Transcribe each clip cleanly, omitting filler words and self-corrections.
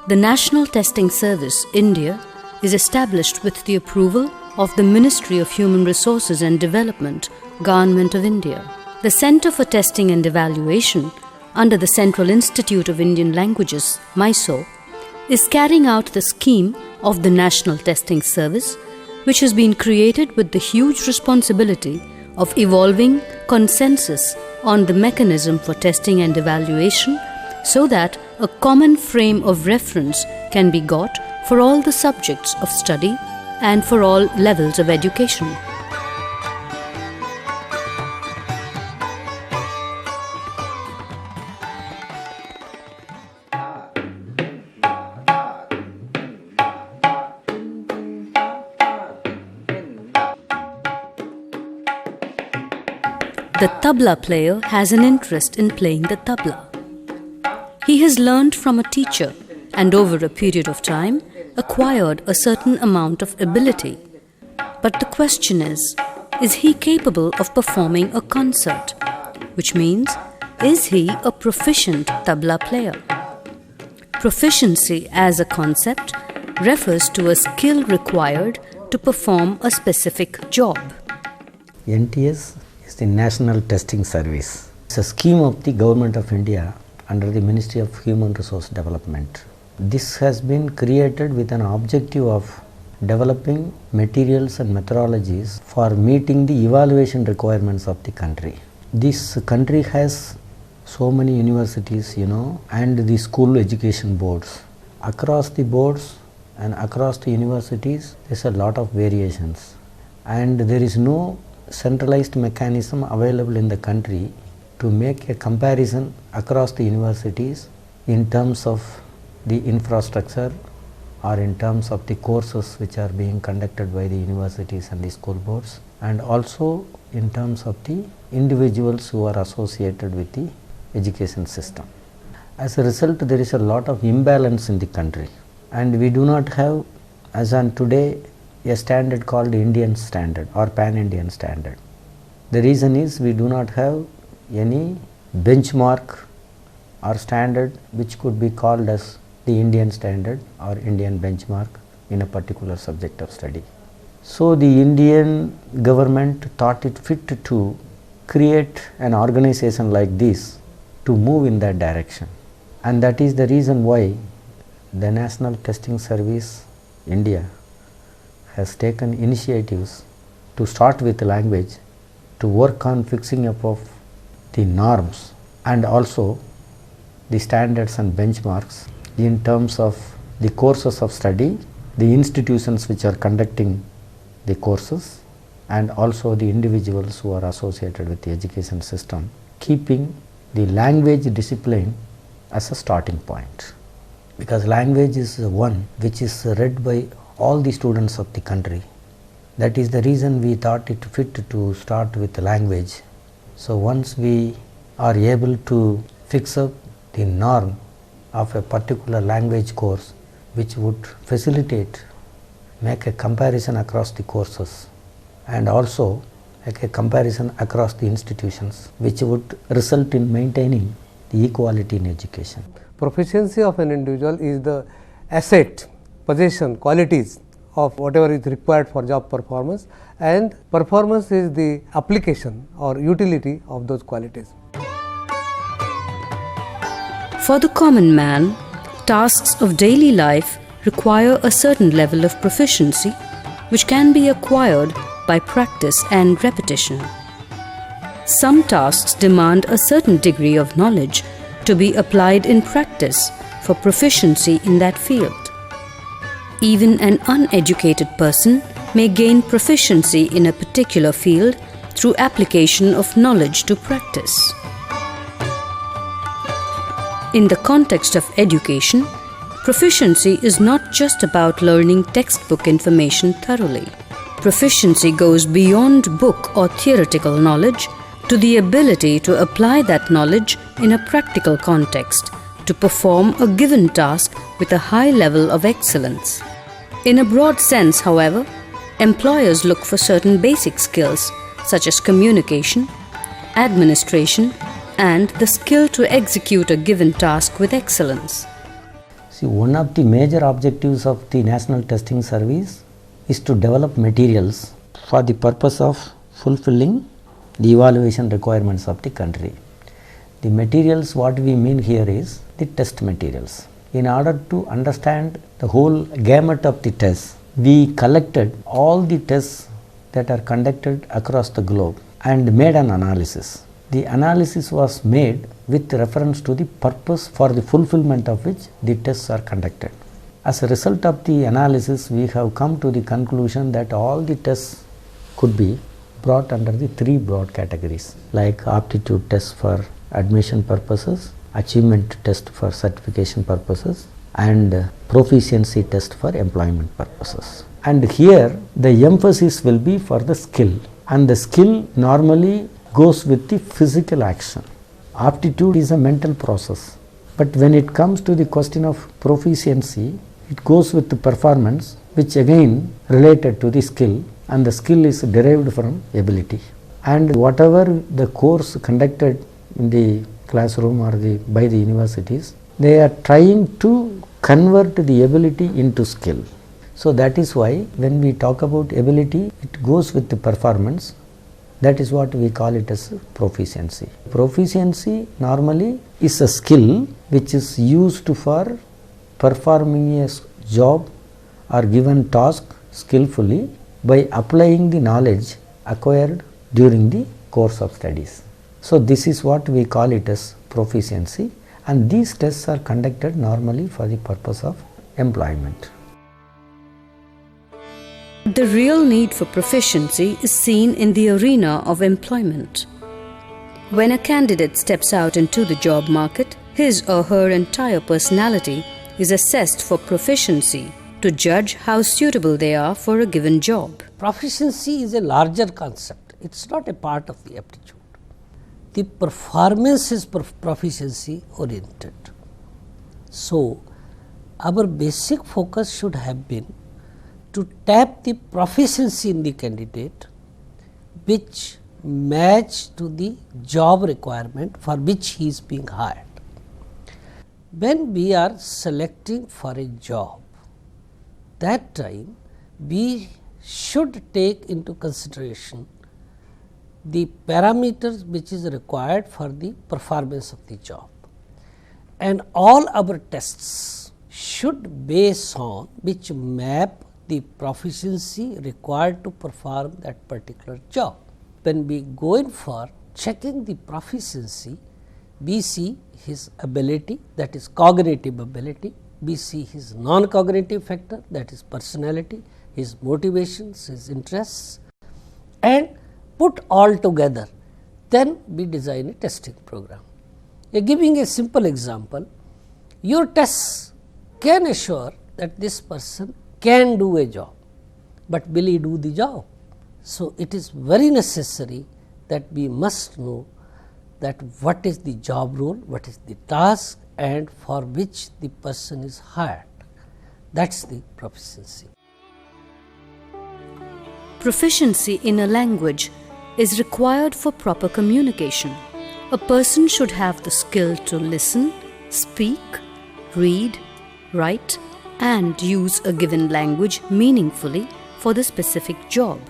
The National Testing Service, India, is established with the approval of the Ministry of Human Resources and Development, Government of India. The Centre for Testing and Evaluation, under the Central Institute of Indian Languages, Mysore, is carrying out the scheme of the National Testing Service, which has been created with the huge responsibility of evolving consensus on the mechanism for testing and evaluation so that a common frame of reference can be got for all the subjects of study and for all levels of education. The tabla player has an interest in playing the tabla. He has learned from a teacher and over a period of time acquired a certain amount of ability. But the question is he capable of performing a concert? Which means, is he a proficient tabla player? Proficiency as a concept refers to a skill required to perform a specific job. NTS is the National Testing Service. It's a scheme of the Government of India under the Ministry of Human Resource Development. This has been created with an objective of developing materials and methodologies for meeting the evaluation requirements of the country. This country has so many universities, and the school education boards. Across the boards and across the universities, there's a lot of variations, and there is no centralized mechanism available in the country to make a comparison across the universities in terms of the infrastructure or in terms of the courses which are being conducted by the universities and the school boards, and also in terms of the individuals who are associated with the education system. As a result, there is a lot of imbalance in the country, and we do not have, as on today, a standard called Indian standard or pan-Indian standard. The reason is we do not have any benchmark or standard which could be called as the Indian standard or Indian benchmark in a particular subject of study. So the Indian government thought it fit to create an organization like this to move in that direction, and that is the reason why the National Testing Service India has taken initiatives to start with language, to work on fixing up of the norms and also the standards and benchmarks in terms of the courses of study, the institutions which are conducting the courses, and also the individuals who are associated with the education system, keeping the language discipline as a starting point. Because language is one which is read by all the students of the country. That is the reason we thought it fit to start with language. So once we are able to fix up the norm of a particular language course which would facilitate, make a comparison across the courses and also make a comparison across the institutions, which would result in maintaining the equality in education. Proficiency of an individual is the asset, possession, qualities of whatever is required for job performance, and performance is the application or utility of those qualities. For the common man, tasks of daily life require a certain level of proficiency which can be acquired by practice and repetition. Some tasks demand a certain degree of knowledge to be applied in practice for proficiency in that field. Even an uneducated person may gain proficiency in a particular field through application of knowledge to practice. In the context of education, proficiency is not just about learning textbook information thoroughly. Proficiency goes beyond book or theoretical knowledge to the ability to apply that knowledge in a practical context to perform a given task with a high level of excellence. In a broad sense, however, employers look for certain basic skills such as communication, administration, and the skill to execute a given task with excellence. See, one of the major objectives of the National Testing Service is to develop materials for the purpose of fulfilling the evaluation requirements of the country. The materials what we mean here is the test materials. In order to understand the whole gamut of the tests, we collected all the tests that are conducted across the globe and made an analysis. The analysis was made with reference to the purpose for the fulfillment of which the tests are conducted. As a result of the analysis, we have come to the conclusion that all the tests could be brought under the three broad categories, like aptitude tests for admission purposes, achievement test for certification purposes, and proficiency test for employment purposes. And here the emphasis will be for the skill, and the skill normally goes with the physical action. Aptitude is a mental process, but when it comes to the question of proficiency, it goes with the performance, which again related to the skill, and the skill is derived from ability. And whatever the course conducted in the classroom or by the universities, they are trying to convert the ability into skill. So that is why when we talk about ability, it goes with the performance. That is what we call it as proficiency. Proficiency normally is a skill which is used for performing a job or given task skillfully by applying the knowledge acquired during the course of studies. So this is what we call it as proficiency, and these tests are conducted normally for the purpose of employment. The real need for proficiency is seen in the arena of employment. When a candidate steps out into the job market, his or her entire personality is assessed for proficiency to judge how suitable they are for a given job. Proficiency is a larger concept. It is not a part of the aptitude. The performance is proficiency oriented. So, our basic focus should have been to tap the proficiency in the candidate which match to the job requirement for which he is being hired. When we are selecting for a job, that time we should take into consideration the parameters which is required for the performance of the job, and all our tests should base on which map the proficiency required to perform that particular job. When we go in for checking the proficiency, we see his ability, that is cognitive ability, we see his non-cognitive factor, that is personality, his motivations, his interests, and put all together, then we design a testing program. Giving a simple example, your tests can assure that this person can do a job, but will he do the job? So, it is very necessary that we must know that what is the job role, what is the task, and for which the person is hired. That is the proficiency. Proficiency in a language is required for proper communication. A person should have the skill to listen, speak, read, write, and use a given language meaningfully for the specific job.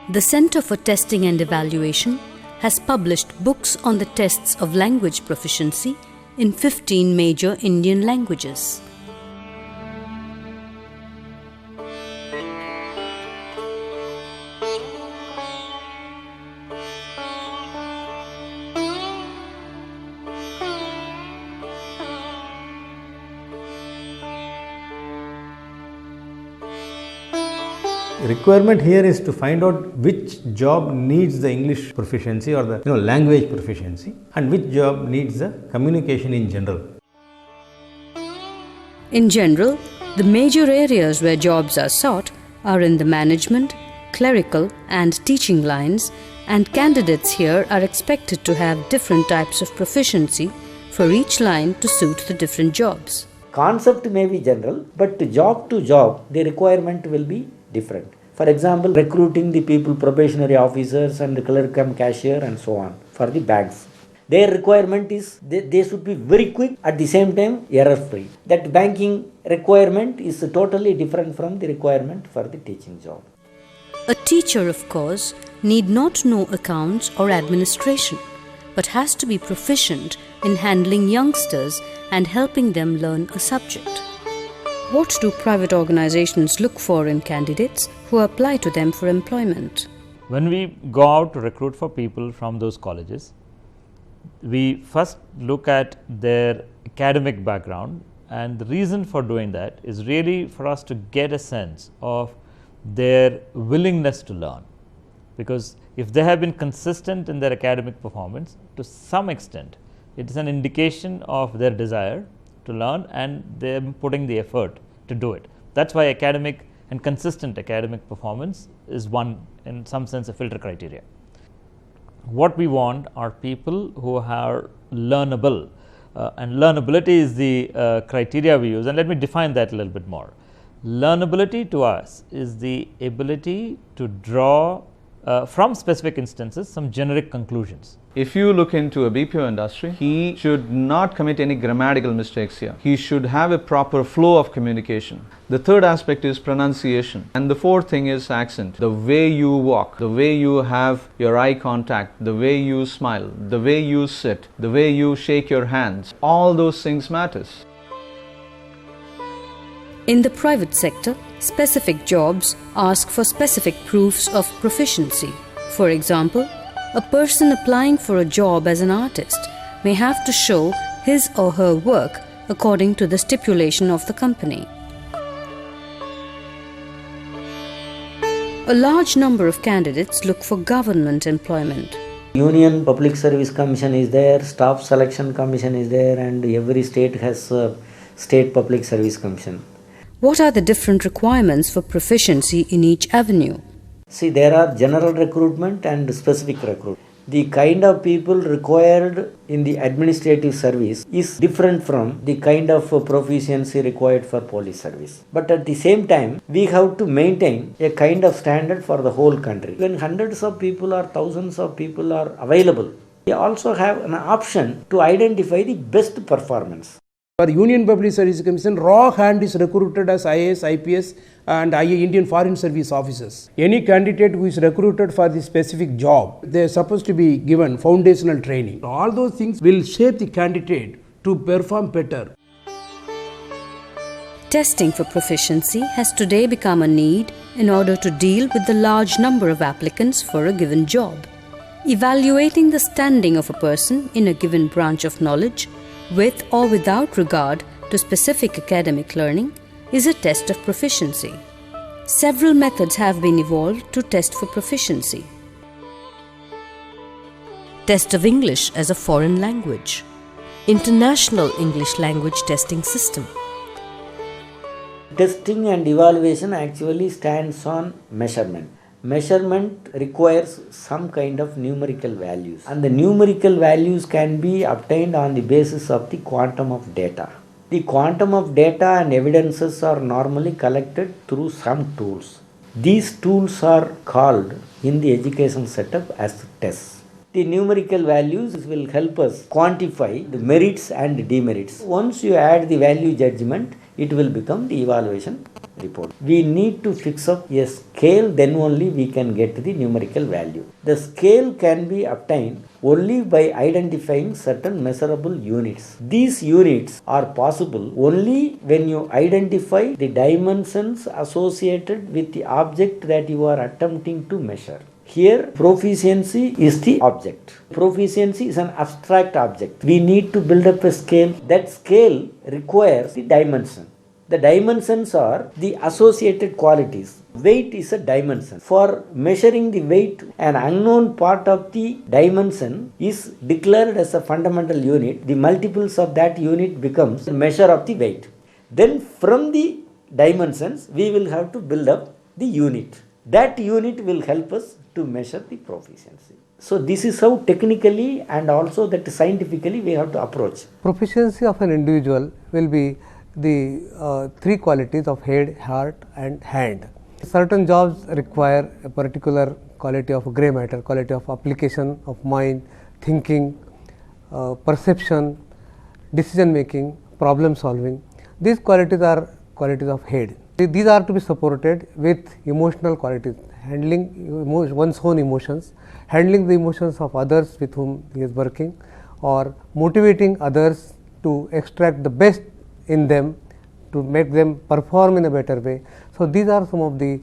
The Center for Testing and Evaluation has published books on the tests of language proficiency in 15 major Indian languages. Requirement here is to find out which job needs the English proficiency or the language proficiency, and which job needs the communication in general. In general, the major areas where jobs are sought are in the management, clerical and teaching lines, and candidates here are expected to have different types of proficiency for each line to suit the different jobs. Concept may be general, but job to job the requirement will be different. For example, recruiting the people, probationary officers and clerk cum cashier and so on for the banks. Their requirement is they should be very quick, at the same time error free. That banking requirement is totally different from the requirement for the teaching job. A teacher, of course, need not know accounts or administration, but has to be proficient in handling youngsters and helping them learn a subject. What do private organizations look for in candidates who apply to them for employment? When we go out to recruit for people from those colleges, we first look at their academic background, and the reason for doing that is really for us to get a sense of their willingness to learn, because if they have been consistent in their academic performance, to some extent it is an indication of their desire to learn and them putting the effort to do it. That's why academic and consistent academic performance is one, in some sense, a filter criteria. What we want are people who are learnable, and learnability is the criteria we use, and let me define that a little bit more. Learnability to us is the ability to draw from specific instances some generic conclusions. If you look into a BPO industry, he should not commit any grammatical mistakes here. He should have a proper flow of communication. The third aspect is pronunciation, and the fourth thing is accent. The way you walk, the way you have your eye contact, the way you smile, the way you sit, the way you shake your hands, all those things matters. In the private sector, specific jobs ask for specific proofs of proficiency. For example, a person applying for a job as an artist may have to show his or her work according to the stipulation of the company. A large number of candidates look for government employment. Union Public Service Commission is there, Staff Selection Commission is there, and every state has a State Public Service Commission. What are the different requirements for proficiency in each avenue? See, there are general recruitment and specific recruitment. The kind of people required in the administrative service is different from the kind of proficiency required for police service. But at the same time, we have to maintain a kind of standard for the whole country. When hundreds of people or thousands of people are available, we also have an option to identify the best performance. For Union Public Service Commission, raw hand is recruited as IAS, IPS and Indian Foreign Service officers. Any candidate who is recruited for the specific job, they are supposed to be given foundational training. All those things will shape the candidate to perform better. Testing for proficiency has today become a need in order to deal with the large number of applicants for a given job. Evaluating the standing of a person in a given branch of knowledge, with or without regard to specific academic learning, is a test of proficiency. Several methods have been evolved to test for proficiency. Test of English as a foreign language. International English Language Testing System. Testing and evaluation actually stands on measurement. Measurement requires some kind of numerical values, and the numerical values can be obtained on the basis of the quantum of data. The quantum of data and evidences are normally collected through some tools. These tools are called in the education setup as tests. The numerical values will help us quantify the merits and demerits. Once you add the value judgment, it will become the evaluation report. We need to fix up a scale, then only we can get the numerical value. The scale can be obtained only by identifying certain measurable units. These units are possible only when you identify the dimensions associated with the object that you are attempting to measure. Here, proficiency is the object. Proficiency is an abstract object. We need to build up a scale. That scale requires the dimension. The dimensions are the associated qualities. Weight is a dimension. For measuring the weight, an unknown part of the dimension is declared as a fundamental unit. The multiples of that unit becomes the measure of the weight. Then from the dimensions, we will have to build up the unit. That unit will help us to measure the proficiency. So this is how technically and also that scientifically we have to approach. Proficiency of an individual will be the three qualities of head, heart and hand. Certain jobs require a particular quality of grey matter, quality of application of mind, thinking, perception, decision making, problem solving. These qualities are qualities of head. These are to be supported with emotional qualities, handling one's own emotions, handling the emotions of others with whom he is working, or motivating others to extract the best in them to make them perform in a better way. So, these are some of the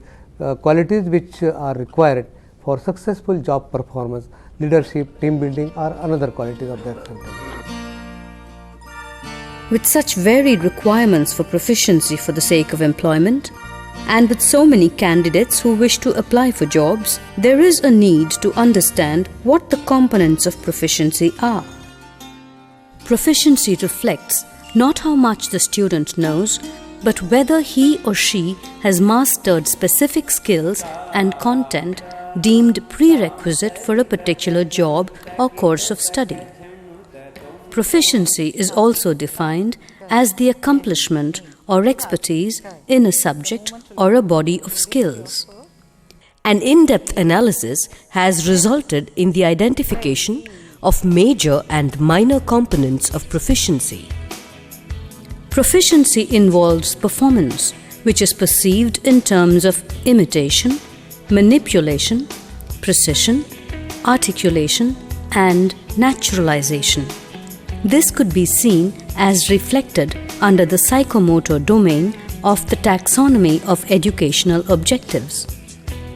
qualities which are required for successful job performance. Leadership, team building are another qualities of that center. With such varied requirements for proficiency for the sake of employment, and with so many candidates who wish to apply for jobs, there is a need to understand what the components of proficiency are. Proficiency reflects not how much the student knows, but whether he or she has mastered specific skills and content deemed prerequisite for a particular job or course of study. Proficiency is also defined as the accomplishment or expertise in a subject or a body of skills. An in-depth analysis has resulted in the identification of major and minor components of proficiency. Proficiency involves performance, which is perceived in terms of imitation, manipulation, precision, articulation, and naturalization. This could be seen as reflected under the psychomotor domain of the taxonomy of educational objectives.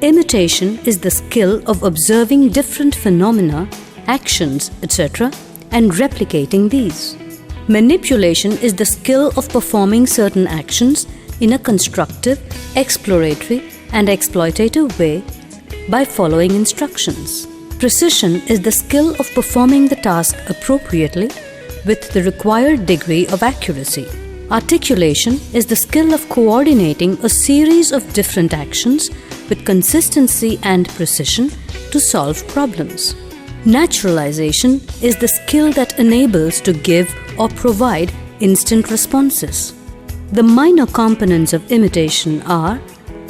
Imitation is the skill of observing different phenomena, actions, etc., and replicating these. Manipulation is the skill of performing certain actions in a constructive, exploratory, and exploitative way by following instructions. Precision is the skill of performing the task appropriately with the required degree of accuracy. Articulation is the skill of coordinating a series of different actions with consistency and precision to solve problems. Naturalization is the skill that enables to give or provide instant responses. The minor components of imitation are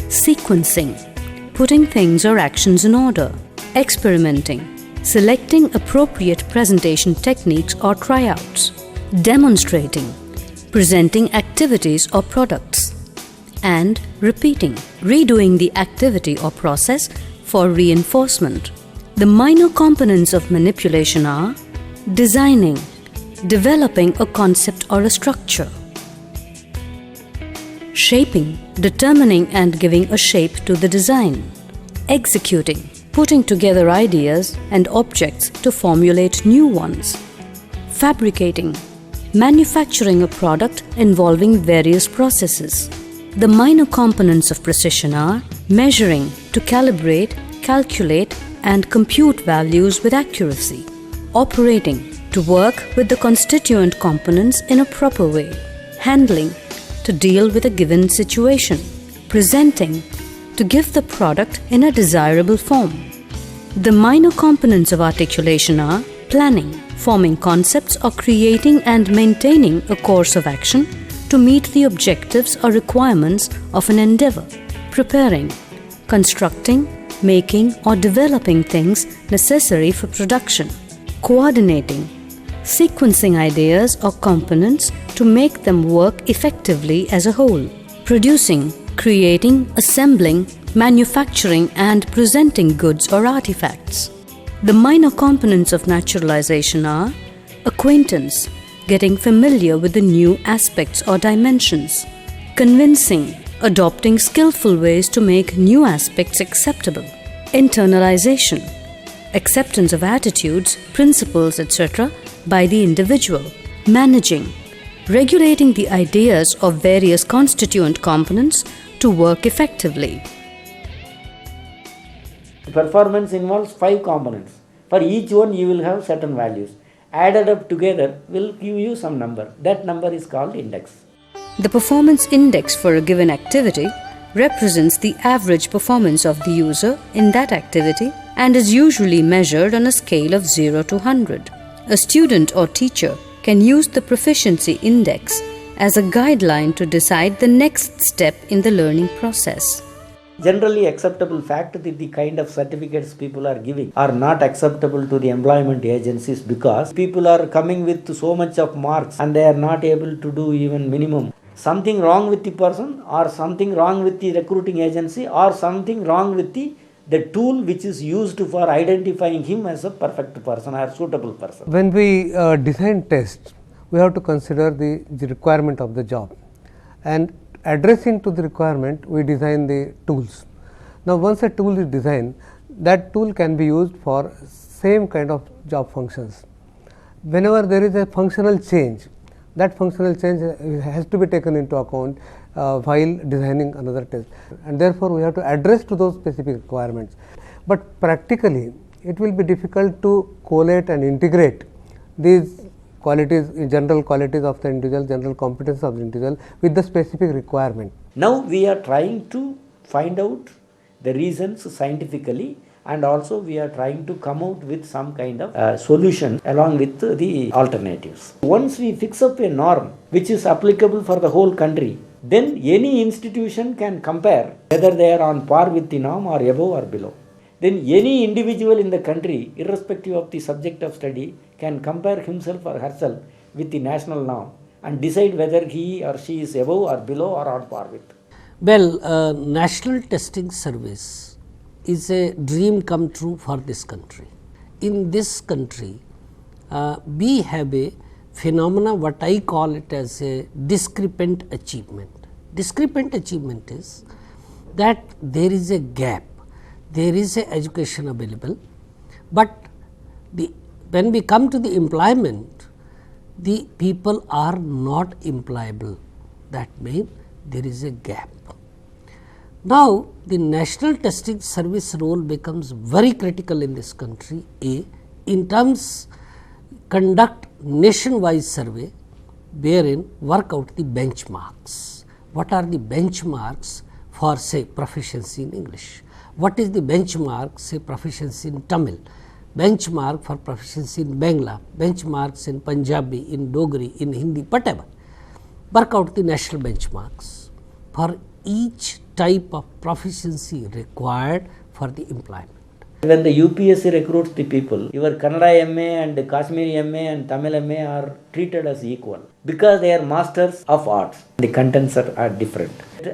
sequencing, putting things or actions in order, experimenting, selecting appropriate presentation techniques or tryouts, demonstrating, presenting activities or products, and repeating, redoing the activity or process for reinforcement. The minor components of manipulation are designing, developing a concept or a structure, shaping, determining and giving a shape to the design, executing, putting together ideas and objects to formulate new ones, fabricating, manufacturing a product involving various processes. The minor components of precision are measuring, to calibrate, calculate, and compute values with accuracy, operating, to work with the constituent components in a proper way, handling, to deal with a given situation, presenting, to give the product in a desirable form. The minor components of articulation are planning, forming concepts or creating and maintaining a course of action to meet the objectives or requirements of an endeavor, preparing, constructing, making or developing things necessary for production, coordinating, sequencing ideas or components to make them work effectively as a whole, producing, creating, assembling, manufacturing and presenting goods or artifacts. The minor components of naturalization are acquaintance, getting familiar with the new aspects or dimensions, convincing, adopting skillful ways to make new aspects acceptable, internalization, acceptance of attitudes, principles, etc. by the individual, managing, regulating the ideas of various constituent components to work effectively. Performance involves 5 components. For each one you will have certain values. Added up together will give you some number. That number is called index. The performance index for a given activity represents the average performance of the user in that activity and is usually measured on a scale of 0 to 100. A student or teacher can use the proficiency index as a guideline to decide the next step in the learning process. Generally acceptable fact that the kind of certificates people are giving are not acceptable to the employment agencies because people are coming with so much of marks and they are not able to do even minimum. Something wrong with the person, or something wrong with the recruiting agency, or something wrong with the tool which is used for identifying him as a perfect person or suitable person. When we design tests, we have to consider the requirement of the job, and addressing to the requirement, we design the tools. Now, once a tool is designed, that tool can be used for same kind of job functions. Whenever there is a functional change, that functional change has to be taken into account while designing another test, and therefore, we have to address to those specific requirements. But practically, it will be difficult to collate and integrate these qualities, general qualities of the individual, general competence of the individual with the specific requirement. Now, we are trying to find out the reasons scientifically, and also we are trying to come out with some kind of solution along with the alternatives. Once we fix up a norm which is applicable for the whole country, then any institution can compare whether they are on par with the norm or above or below. Then any individual in the country, irrespective of the subject of study, can compare himself or herself with the national norm and decide whether he or she is above or below or on par with. Well, National Testing Service is a dream come true for this country. In this country, we have a phenomena what I call it as a discrepant achievement. Discrepant achievement is that there is a gap, there is a education available, but when we come to the employment, the people are not employable. That means there is a gap. Now, the National Testing Service role becomes very critical in this country. In terms conduct nationwide survey wherein work out the benchmarks. What are the benchmarks for say proficiency in English? What is the benchmark say proficiency in Tamil? Benchmark for proficiency in Bangla, benchmarks in Punjabi, in Dogri, in Hindi, whatever. Work out the national benchmarks for each type of proficiency required for the employment. When the UPSC recruits the people, your Kannada MA and Kashmiri MA and Tamil MA are treated as equal because they are masters of arts. The contents are different.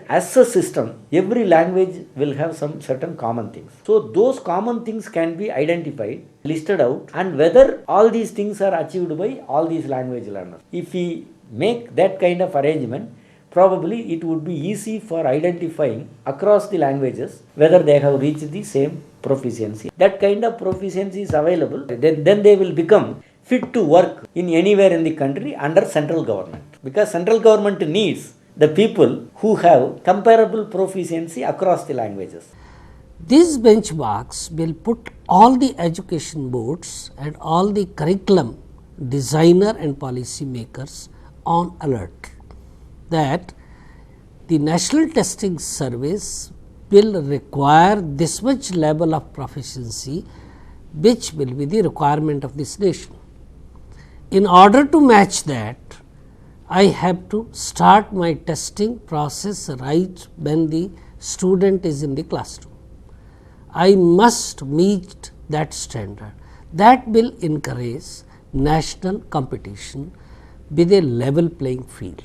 As a system, every language will have some certain common things. So those common things can be identified, listed out, and whether all these things are achieved by all these language learners. If we make that kind of arrangement, probably it would be easy for identifying across the languages whether they have reached the same proficiency. That kind of proficiency is available, then they will become fit to work in anywhere in the country under central government, because central government needs the people who have comparable proficiency across the languages. These benchmarks will put all the education boards and all the curriculum designer and policy makers on alert that the National Testing Service will require this much level of proficiency, which will be the requirement of this nation. In order to match that, I have to start my testing process right when the student is in the classroom. I must meet that standard. That will encourage national competition with a level playing field.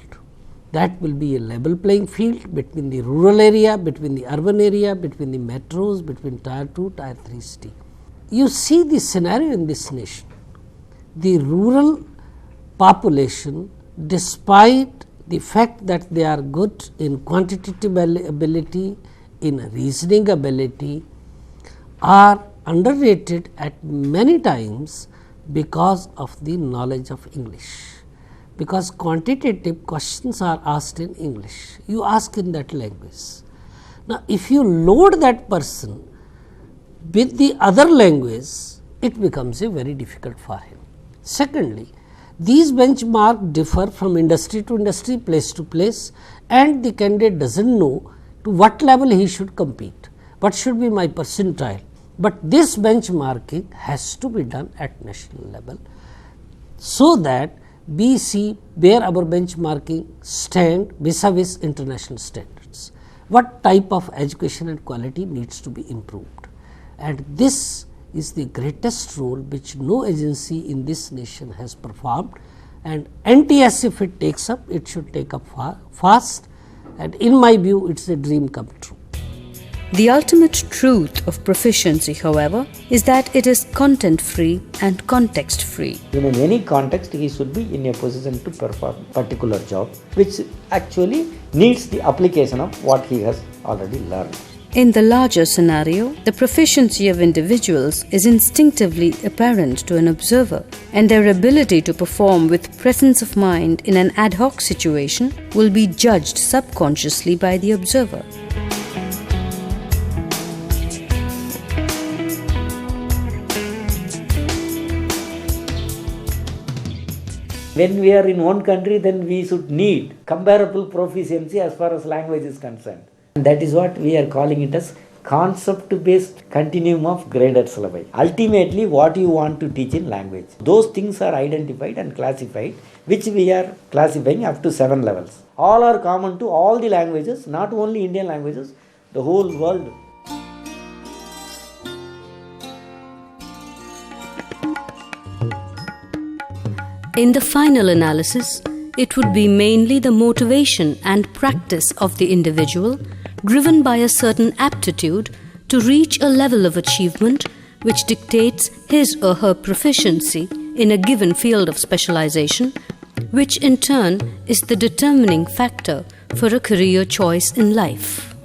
That will be a level playing field between the rural area, between the urban area, between the metros, between tier 2, tier 3 city. You see the scenario in this nation. The rural population, despite the fact that they are good in quantitative ability, in reasoning ability, are underrated at many times because of the knowledge of English. Because quantitative questions are asked in English, you ask in that language. Now, if you load that person with the other language, it becomes a very difficult for him. Secondly, these benchmarks differ from industry to industry, place to place, and the candidate does not know to what level he should compete, what should be my percentile. But this benchmarking has to be done at national level, so that we see where our benchmarking stand vis-a-vis international standards. what type of education and quality needs to be improved. And this is the greatest role which no agency in this nation has performed, and NTS, if it takes up, it should take up fast, and in my view it is a dream come true. The ultimate truth of proficiency, however, is that it is content free and context free. In any context, he should be in a position to perform a particular job which actually needs the application of what he has already learned. In the larger scenario, the proficiency of individuals is instinctively apparent to an observer, and their ability to perform with presence of mind in an ad hoc situation will be judged subconsciously by the observer. When we are in one country, then we should need comparable proficiency as far as language is concerned. And that is what we are calling it as concept-based continuum of graded syllabi. Ultimately, what you want to teach in language. Those things are identified and classified, which we are classifying up to 7 levels. All are common to all the languages, not only Indian languages, the whole world. In the final analysis, it would be mainly the motivation and practice of the individual, driven by a certain aptitude to reach a level of achievement which dictates his or her proficiency in a given field of specialization, which in turn is the determining factor for a career choice in life.